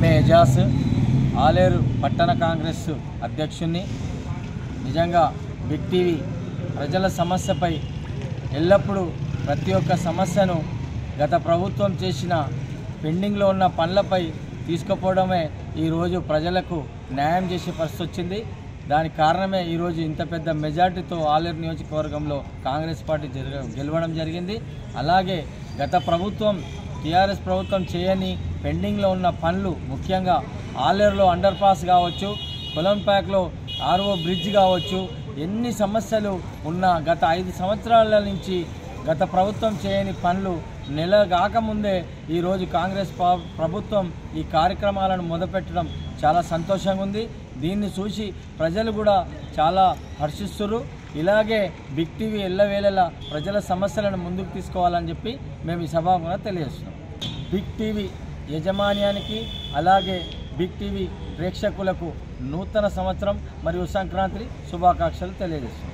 MA Ejaz Aleru పట్టణ కాంగ్రెస్ అధ్యక్షుణ్ణి. నిజంగా big TV ప్రజల సమస్యపై ఎల్లప్పుడూ ప్రతి ఒక్క సమస్యను గత ప్రభుత్వం చేసిన పెండింగ్లో ఉన్న పనులపై తీసుకుపోవడమే ఈరోజు ప్రజలకు న్యాయం చేసే పరిస్థితి వచ్చింది. దానికి కారణమే ఈరోజు ఇంత పెద్ద మెజార్టీతో ఆలేరు నియోజకవర్గంలో కాంగ్రెస్ పార్టీ గెలవడం జరిగింది. అలాగే గత ప్రభుత్వం టీఆర్ఎస్ ప్రభుత్వం చేయని పెండింగ్లో ఉన్న పనులు, ముఖ్యంగా ఆలేరులో అండర్ పాస్ కావచ్చు, పొలంపాక్లో ఆర్ఓ బ్రిడ్జ్ కావచ్చు, ఎన్ని సమస్యలు ఉన్న గత 5 సంవత్సరాల నుంచి గత ప్రభుత్వం చేయని పనులు నెల కాకముందే ఈరోజు కాంగ్రెస్ ప్రభుత్వం ఈ కార్యక్రమాలను మొదలుపెట్టడం చాలా సంతోషంగా ఉంది. దీన్ని చూసి ప్రజలు కూడా చాలా హర్షిస్తున్నారు. ఇలాగే బిగ్ టీవీ ఎల్లవేళలా ప్రజల సమస్యలను ముందుకు తీసుకోవాలని చెప్పి మేము ఈ సభాముఖంగా తెలియజేస్తున్నాం. బిగ్ టీవీ యజమాన్యానికి అలాగే బిగ్ టీవీ ప్రేక్షకులకు నూతన సంవత్సరం మరియు సంక్రాంతి శుభాకాంక్షలు తెలియజేస్తున్నాం.